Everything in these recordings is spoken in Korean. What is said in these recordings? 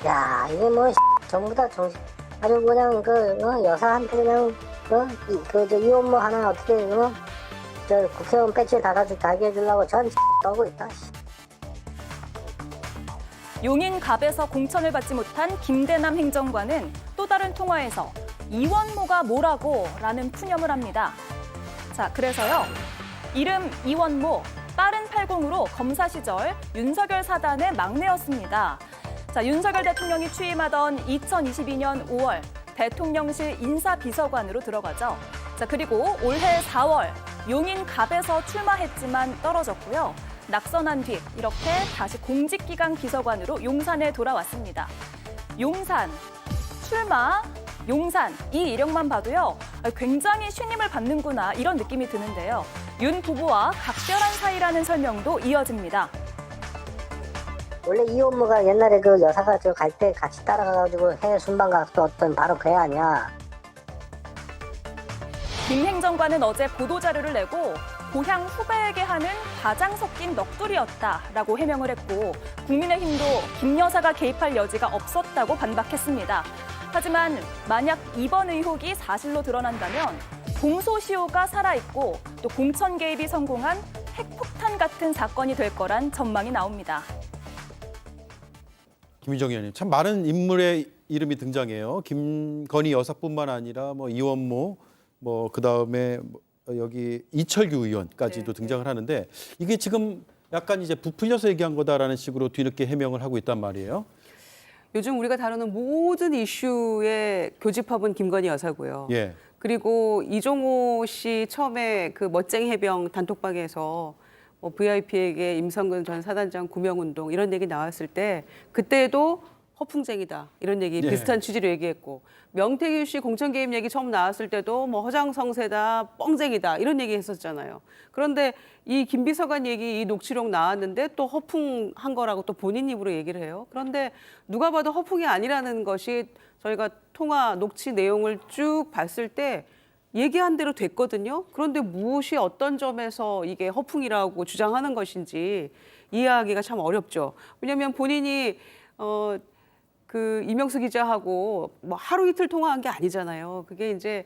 야, 이게 뭐 전부 다 정신 아주 그냥 여사한테 그냥 저 이혼모 하나 어떻게 저 국회의원 배지 달게 해주려고 전 떠고 있다. 용인갑에서 공천을 받지 못한 김대남 행정관은 또 다른 통화에서 이원모가 뭐라고 라는 푸념을 합니다. 자, 그래서요. 이름 이원모, 빠른 80으로 검사 시절 윤석열 사단의 막내였습니다. 자, 윤석열 대통령이 취임하던 2022년 5월 대통령실 인사비서관으로 들어가죠. 자, 그리고 올해 4월 용인갑에서 출마했지만 떨어졌고요. 낙선한 뒤 이렇게 다시 공직기강 비서관으로 용산에 돌아왔습니다. 용산, 출마, 용산 이 이력만 봐도요. 굉장히 신임을 받는구나 이런 느낌이 드는데요. 윤 부부와 각별한 사이라는 설명도 이어집니다. 원래 이혼모가 옛날에 그 여사가 저 갈 때 같이 따라가가지고 해외 순방 갔었던 바로 그 애 아니야. 김 행정관은 어제 보도자료를 내고 고향 후배에게 하는 과장 섞인 넋두리였다라고 해명을 했고 국민의힘도 김 여사가 개입할 여지가 없었다고 반박했습니다. 하지만 만약 이번 의혹이 사실로 드러난다면 공소시효가 살아있고 또 공천 개입이 성공한 핵폭탄 같은 사건이 될 거란 전망이 나옵니다. 김희정 의원님, 참 많은 인물의 이름이 등장해요. 김건희 여사뿐만 아니라 뭐 이원모, 뭐 그다음에 여기 이철규 의원까지도 등장을 하는데 이게 지금 약간 이제 부풀려서 얘기한 거다라는 식으로 뒤늦게 해명을 하고 있단 말이에요. 요즘 우리가 다루는 모든 이슈의 교집합은 김건희 여사고요. 예. 그리고 이종호 씨 처음에 그 멋쟁이 해병 단톡방에서 뭐 VIP에게 임성근 전 사단장 구명운동 이런 얘기 나왔을 때 그때도 허풍쟁이다 이런 얘기 비슷한 취지로 얘기했고 명태균 씨 공천 개입 얘기 처음 나왔을 때도 뭐 허장성세다 뻥쟁이다 이런 얘기 했었잖아요. 그런데 이 김 비서관 얘기 이 녹취록 나왔는데 또 허풍한 거라고 또 본인 입으로 얘기를 해요. 그런데 누가 봐도 허풍이 아니라는 것이 저희가 통화 녹취 내용을 쭉 봤을 때 얘기한 대로 됐거든요. 그런데 무엇이 어떤 점에서 이게 허풍이라고 주장하는 것인지 이해하기가 참 어렵죠. 왜냐하면 본인이 그 이명수 기자하고 뭐 하루 이틀 통화한 게 아니잖아요. 그게 이제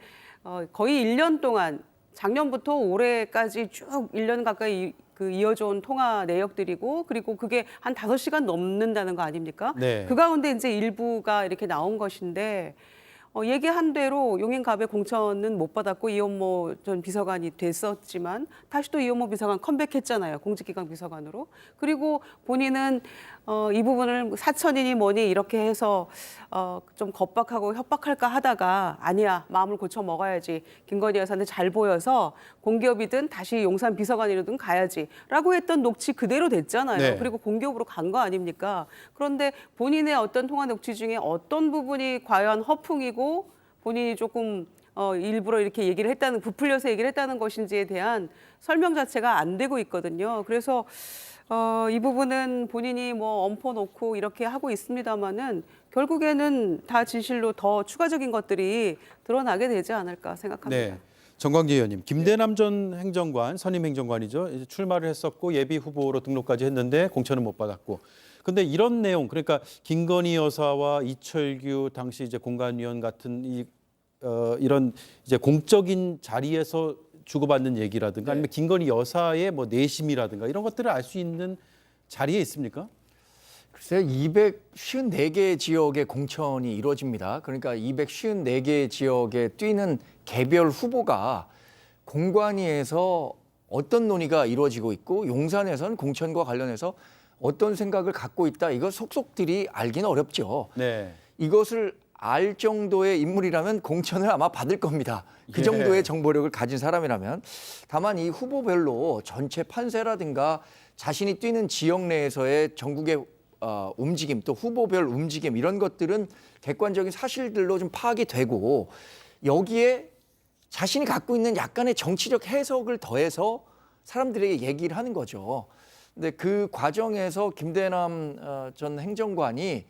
거의 1년 동안 작년부터 올해까지 쭉 1년 가까이 그 이어져 온 통화 내역들이고 그리고 그게 한 5시간 넘는다는 거 아닙니까? 네. 그 가운데 이제 일부가 이렇게 나온 것인데 얘기한 대로 용인갑의 공천은 못 받았고 이원모 전 비서관이 됐었지만 다시 또 이원모 비서관 컴백했잖아요. 공직기강 비서관으로. 그리고 본인은 이 부분을 사천이니 뭐니 이렇게 해서 좀 겁박하고 협박할까 하다가 아니야 마음을 고쳐 먹어야지 김건희 여사한테 잘 보여서 공기업이든 다시 용산 비서관이라든 가야지라고 했던 녹취 그대로 됐잖아요. 네. 그리고 공기업으로 간 거 아닙니까? 그런데 본인의 어떤 통화 녹취 중에 어떤 부분이 과연 허풍이고 본인이 조금 일부러 이렇게 얘기를 했다는 부풀려서 얘기를 했다는 것인지에 대한 설명 자체가 안 되고 있거든요. 그래서 이 부분은 본인이 뭐 엎어 놓고 이렇게 하고 있습니다만은 결국에는 다 진실로 더 추가적인 것들이 드러나게 되지 않을까 생각합니다. 네. 정광재 의원님, 김대남 전 행정관, 선임 행정관이죠. 이제 출마를 했었고 예비 후보로 등록까지 했는데 공천은 못 받았고. 근데 이런 내용, 그러니까 김건희 여사와 이철규 당시 이제 공관위원 같은 이런 이제 공적인 자리에서 주고받는 얘기라든가 아니면 김건희 여사의 뭐 내심이라든가 이런 것들을 알 수 있는 자리에 있습니까? 글쎄요, 254개 지역의 공천이 이루어집니다. 그러니까 254개 지역에 뛰는 개별 후보가 공관위에서 어떤 논의가 이루어지고 있고 용산에서는 공천과 관련해서 어떤 생각을 갖고 있다. 이거 속속들이 알기는 어렵죠. 네. 이것을 알 정도의 인물이라면 공천을 아마 받을 겁니다. 그 정도의 정보력을 가진 사람이라면. 다만 이 후보별로 전체 판세라든가 자신이 뛰는 지역 내에서의 전국의 움직임 또 후보별 움직임 이런 것들은 객관적인 사실들로 좀 파악이 되고 여기에 자신이 갖고 있는 약간의 정치적 해석을 더해서 사람들에게 얘기를 하는 거죠. 근데 그 과정에서 김대남 전 행정관이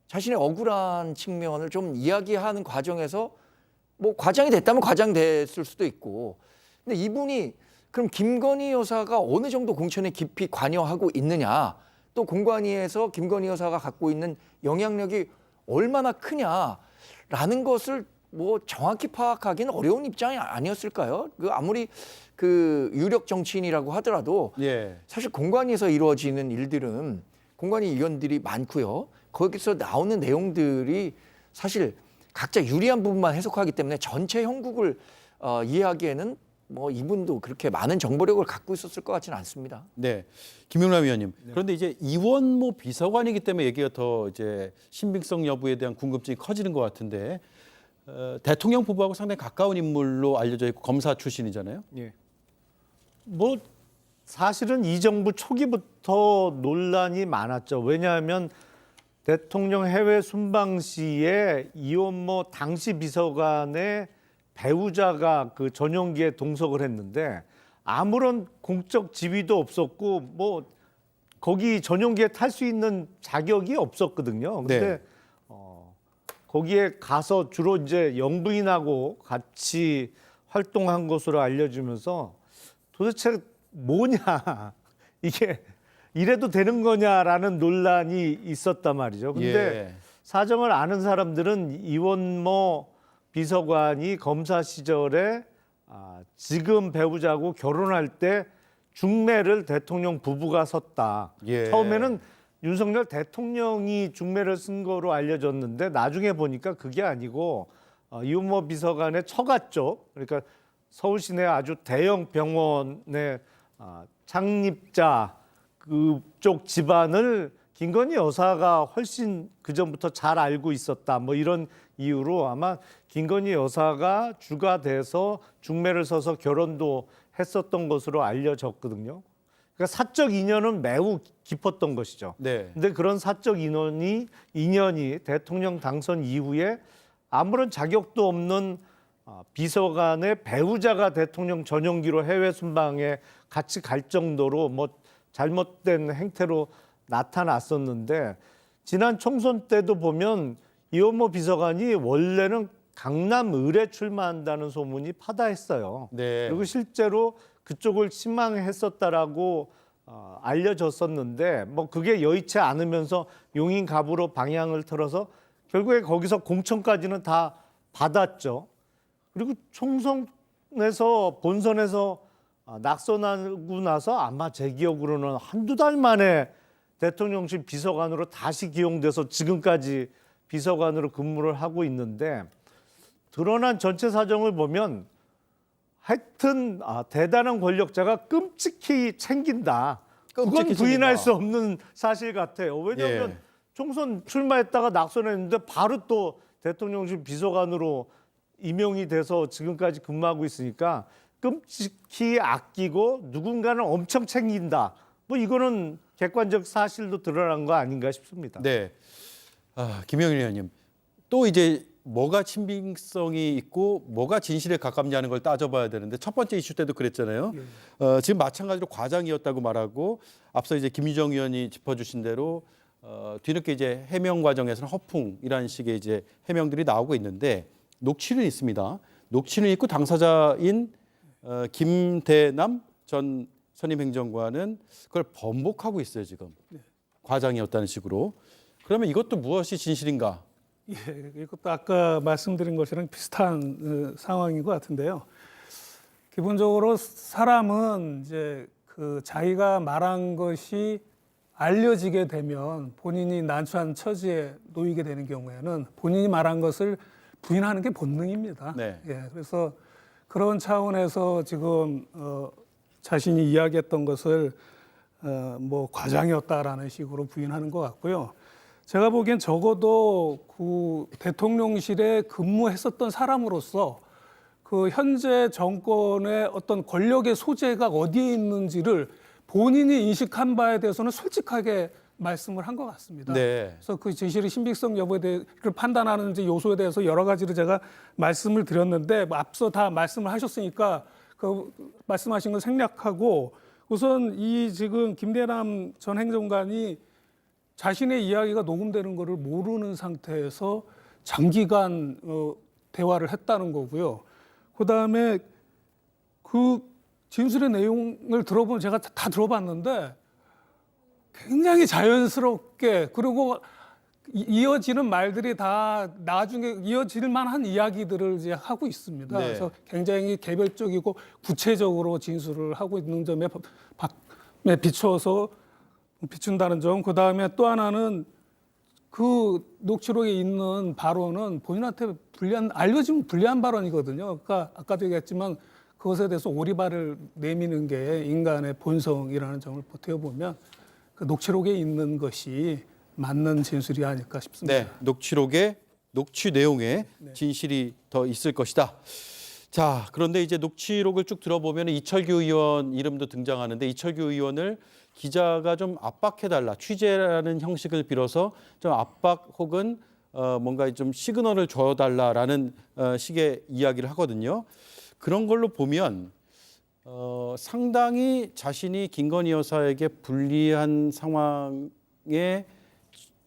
자신의 억울한 측면을 좀 이야기하는 과정에서 뭐 과장이 됐다면 과장됐을 수도 있고 근데 이분이 그럼 김건희 여사가 어느 정도 공천에 깊이 관여하고 있느냐 또 공관위에서 김건희 여사가 갖고 있는 영향력이 얼마나 크냐라는 것을 뭐 정확히 파악하기는 어려운 입장이 아니었을까요? 그 아무리 그 유력 정치인이라고 하더라도 예. 사실 공관위에서 이루어지는 일들은 공관위 위원들이 많고요. 거기서 나오는 내용들이 사실 각자 유리한 부분만 해석하기 때문에 전체 형국을 이해하기에는 뭐 이분도 그렇게 많은 정보력을 갖고 있었을 것 같지는 않습니다. 네, 김용남 위원님. 그런데 이제 이원모 비서관이기 때문에 얘기가 더 이제 신빙성 여부에 대한 궁금증이 커지는 것 같은데 대통령 후보하고 상당히 가까운 인물로 알려져 있고 검사 출신이잖아요. 예. 뭐 사실은 이 정부 초기부터 논란이 많았죠. 왜냐하면 대통령 해외 순방 시에 이원모 당시 비서관의 배우자가 그 전용기에 동석을 했는데 아무런 공적 지위도 없었고 뭐 거기 전용기에 탈 수 있는 자격이 없었거든요. 근데 네. 거기에 가서 주로 이제 영부인하고 같이 활동한 것으로 알려지면서 도대체 뭐냐 이게 이래도 되는 거냐라는 논란이 있었단 말이죠. 근데 예. 사정을 아는 사람들은 이원모 비서관이 검사 시절에 지금 배우자고 결혼할 때 중매를 대통령 부부가 섰다. 예. 처음에는 윤석열 대통령이 중매를 쓴 거로 알려졌는데 나중에 보니까 그게 아니고 이원모 비서관의 처가 쪽, 그러니까 서울 시내 아주 대형 병원의 창립자 그쪽 집안을 김건희 여사가 훨씬 그 전부터 잘 알고 있었다. 뭐 이런 이유로 아마 김건희 여사가 주가 돼서 중매를 서서 결혼도 했었던 것으로 알려졌거든요. 그러니까 사적 인연은 매우 깊었던 것이죠. 네. 근데 그런 사적 인연이 대통령 당선 이후에 아무런 자격도 없는 비서관의 배우자가 대통령 전용기로 해외 순방에 같이 갈 정도로 뭐 잘못된 행태로 나타났었는데 지난 총선 때도 보면 이원모 비서관이 원래는 강남을에 출마한다는 소문이 파다했어요. 네. 그리고 실제로 그쪽을 희망했었다라고 알려졌었는데 뭐 그게 여의치 않으면서 용인 갑으로 방향을 틀어서 결국에 거기서 공천까지는 다 받았죠. 그리고 총선에서 본선에서 낙선하고 나서 아마 제 기억으로는 한두 달 만에 대통령실 비서관으로 다시 기용돼서 지금까지 비서관으로 근무를 하고 있는데 드러난 전체 사정을 보면 하여튼 대단한 권력자가 끔찍히 챙긴다. 그건 끔찍히 부인할 챙긴다. 수 없는 사실 같아요. 왜냐하면 예. 총선 출마했다가 낙선했는데 바로 또 대통령실 비서관으로 임용이 돼서 지금까지 근무하고 있으니까 끔찍히 아끼고 누군가는 엄청 챙긴다. 뭐 이거는 객관적 사실로 드러난 거 아닌가 싶습니다. 네. 김영일 의원님. 또 이제 뭐가 친빙성이 있고 뭐가 진실에 가깝냐는 걸 따져봐야 되는데 첫 번째 이슈 때도 그랬잖아요. 지금 마찬가지로 과장이었다고 말하고 앞서 이제 김유정 의원이 짚어주신 대로 뒤늦게 이제 해명 과정에서는 허풍이라는 식의 이제 해명들이 나오고 있는데 녹취는 있습니다. 녹취는 있고 당사자인 김대남 전 선임 행정관은 그걸 번복하고 있어요 지금. 과장이었다는 식으로. 그러면 이것도 무엇이 진실인가? 예, 이것도 아까 말씀드린 것이랑 비슷한 상황인 것 같은데요. 기본적으로 사람은 이제 그 자기가 말한 것이 알려지게 되면 본인이 난처한 처지에 놓이게 되는 경우에는 본인이 말한 것을 부인하는 게 본능입니다. 네. 예, 그래서 그런 차원에서 지금 자신이 이야기했던 것을 뭐 과장이었다라는 식으로 부인하는 것 같고요. 제가 보기엔 적어도 그 대통령실에 근무했었던 사람으로서 그 현재 정권의 어떤 권력의 소재가 어디에 있는지를 본인이 인식한 바에 대해서는 솔직하게 말씀을 한 것 같습니다. 네. 그래서 그 진실의 신빙성 여부에 대해 판단하는 이제 요소에 대해서 여러 가지를 제가 말씀을 드렸는데 앞서 다 말씀을 하셨으니까 그 말씀하신 걸 생략하고 우선 이 지금 김대남 전 행정관이 자신의 이야기가 녹음되는 것을 모르는 상태에서 장기간 대화를 했다는 거고요. 그다음에 그 진술의 내용을 들어보면 제가 다 들어봤는데 굉장히 자연스럽게 그리고 이어지는 말들이 다 나중에 이어질 만한 이야기들을 이제 하고 있습니다. 네. 그래서 굉장히 개별적이고 구체적으로 진술을 하고 있는 점에 비춰서 비춘다는 점. 그 다음에 또 하나는 그 녹취록에 있는 발언은 본인한테 알려지면 불리한 발언이거든요. 그러니까 아까도 얘기했지만 그것에 대해서 오리발을 내미는 게 인간의 본성이라는 점을 보태어보면 그 녹취록에 있는 것이 맞는 진술이 아닐까 싶습니다. 네, 녹취 내용에 진실이 더 있을 것이다. 자, 그런데 이제 녹취록을 쭉 들어보면 이철규 의원 이름도 등장하는데 이철규 의원을 기자가 좀 압박해달라, 취재라는 형식을 빌어서 좀 압박 혹은 뭔가 좀 시그널을 줘달라라는 식의 이야기를 하거든요. 그런 걸로 보면 상당히 자신이 김건희 여사에게 불리한 상황에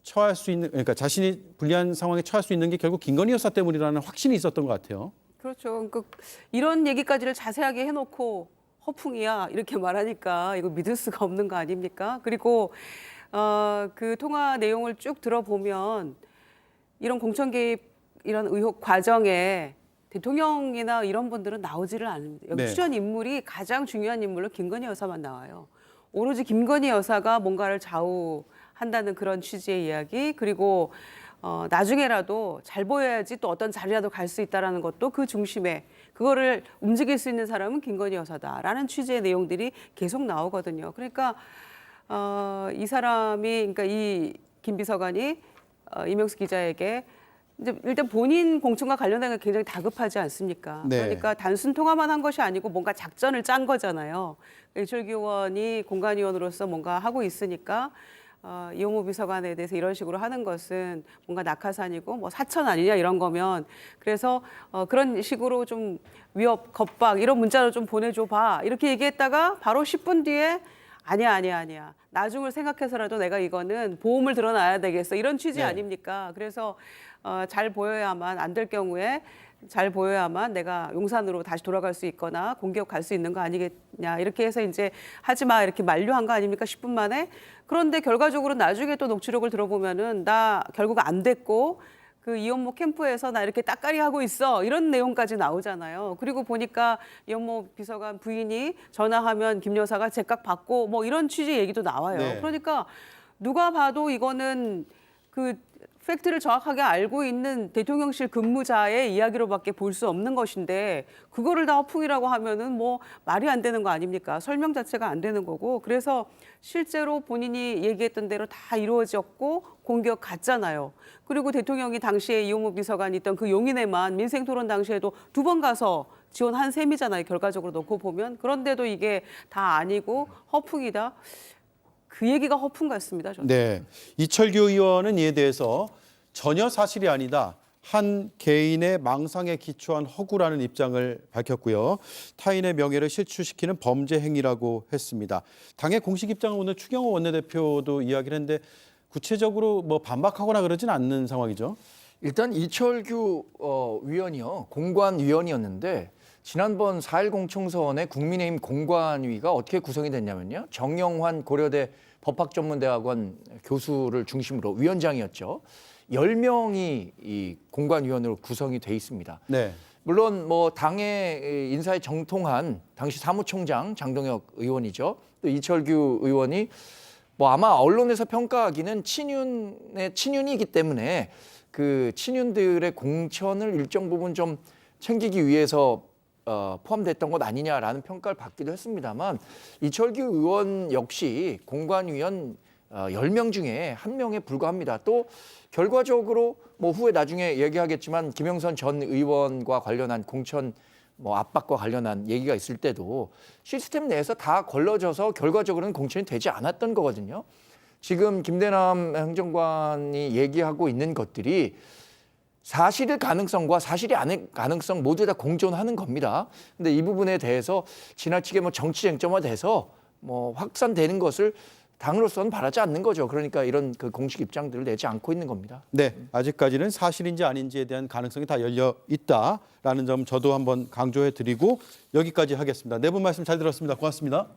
처할 수 있는, 그러니까 자신이 불리한 상황에 처할 수 있는 게 결국 김건희 여사 때문이라는 확신이 있었던 것 같아요. 그렇죠. 그러니까 이런 얘기까지를 자세하게 해놓고 허풍이야 이렇게 말하니까 이거 믿을 수가 없는 거 아닙니까? 그리고 그 통화 내용을 쭉 들어보면 이런 공천 개입 이런 의혹 과정에 대통령이나 이런 분들은 나오지를 않습니다. 여기 네. 출연 인물이 가장 중요한 인물로 김건희 여사만 나와요. 오로지 김건희 여사가 뭔가를 좌우한다는 그런 취지의 이야기, 그리고 나중에라도 잘 보여야지 또 어떤 자리라도 갈 수 있다라는 것도 그 중심에 그거를 움직일 수 있는 사람은 김건희 여사다라는 취지의 내용들이 계속 나오거든요. 그러니까 이 사람이, 그러니까 이 김 비서관이 이명수 기자에게 이제 일단 본인 공천과 관련된 게 굉장히 다급하지 않습니까? 네. 그러니까 단순 통화만 한 것이 아니고 뭔가 작전을 짠 거잖아요. 이철규 의원이 공관위원으로서 뭔가 하고 있으니까 이용호 비서관에 대해서 이런 식으로 하는 것은 뭔가 낙하산이고 뭐 사천 아니냐 이런 거면, 그래서 그런 식으로 좀 위협, 겁박 이런 문자를 좀 보내줘 봐 이렇게 얘기했다가 바로 10분 뒤에 아니야. 나중을 생각해서라도 내가 이거는 보험을 들어놔야 되겠어. 이런 취지 네. 아닙니까? 그래서 잘 보여야만, 안 될 경우에 잘 보여야만 내가 용산으로 다시 돌아갈 수 있거나 공기업 갈 수 있는 거 아니겠냐. 이렇게 해서 이제 하지 마 이렇게 만류한 거 아닙니까? 10분 만에. 그런데 결과적으로 나중에 또 녹취록을 들어보면은 나 결국 안 됐고 그 이현모 캠프에서 나 이렇게 따까리 하고 있어 이런 내용까지 나오잖아요. 그리고 보니까 이현모 비서관 부인이 전화하면 김 여사가 제깍 받고 뭐 이런 취지 얘기도 나와요. 네. 그러니까 누가 봐도 이거는 그 팩트를 정확하게 알고 있는 대통령실 근무자의 이야기로밖에 볼 수 없는 것인데 그거를 다 허풍이라고 하면은 뭐 말이 안 되는 거 아닙니까? 설명 자체가 안 되는 거고, 그래서 실제로 본인이 얘기했던 대로 다 이루어졌고 공격 갔잖아요. 그리고 대통령이 당시에 이용호 비서관이 있던 그 용인에만 민생토론 당시에도 2번 가서 지원한 셈이잖아요. 결과적으로 놓고 보면. 그런데도 이게 다 아니고 허풍이다. 그 얘기가 허풍 같습니다. 저는. 네, 이철규 의원은 이에 대해서 전혀 사실이 아니다. 한 개인의 망상에 기초한 허구라는 입장을 밝혔고요. 타인의 명예를 실추시키는 범죄 행위라고 했습니다. 당의 공식 입장은 오늘 추경호 원내대표도 이야기를 했는데 구체적으로 뭐 반박하거나 그러진 않는 상황이죠. 일단 이철규 위원이요, 공관위원이었는데 지난번 4.10 총선에 국민의힘 공관위가 어떻게 구성이 됐냐면요. 정영환 고려대 법학전문대학원 교수를 중심으로 위원장이었죠. 10명이 이 공관위원으로 구성이 돼 있습니다. 네. 물론 뭐 당의 인사에 정통한 당시 사무총장 장동혁 의원이죠. 또 이철규 의원이 뭐 아마 언론에서 평가하기는 친윤이기 때문에 그 친윤들의 공천을 일정 부분 좀 챙기기 위해서 포함됐던 것 아니냐라는 평가를 받기도 했습니다만 이철규 의원 역시 공관위원 10명 중에 1명에 불과합니다. 또 결과적으로 뭐 후에 나중에 얘기하겠지만 김영선 전 의원과 관련한 공천 뭐 압박과 관련한 얘기가 있을 때도 시스템 내에서 다 걸러져서 결과적으로는 공천이 되지 않았던 거거든요. 지금 김대남 행정관이 얘기하고 있는 것들이 사실의 가능성과 사실이 아닐 가능성 모두 다 공존하는 겁니다. 근데 이 부분에 대해서 지나치게 뭐 정치 쟁점화돼서 뭐 확산되는 것을 당으로서는 바라지 않는 거죠. 그러니까 이런 그 공식 입장들을 내지 않고 있는 겁니다. 네, 아직까지는 사실인지 아닌지에 대한 가능성이 다 열려 있다라는 점 저도 한번 강조해 드리고 여기까지 하겠습니다. 네 분 말씀 잘 들었습니다. 고맙습니다.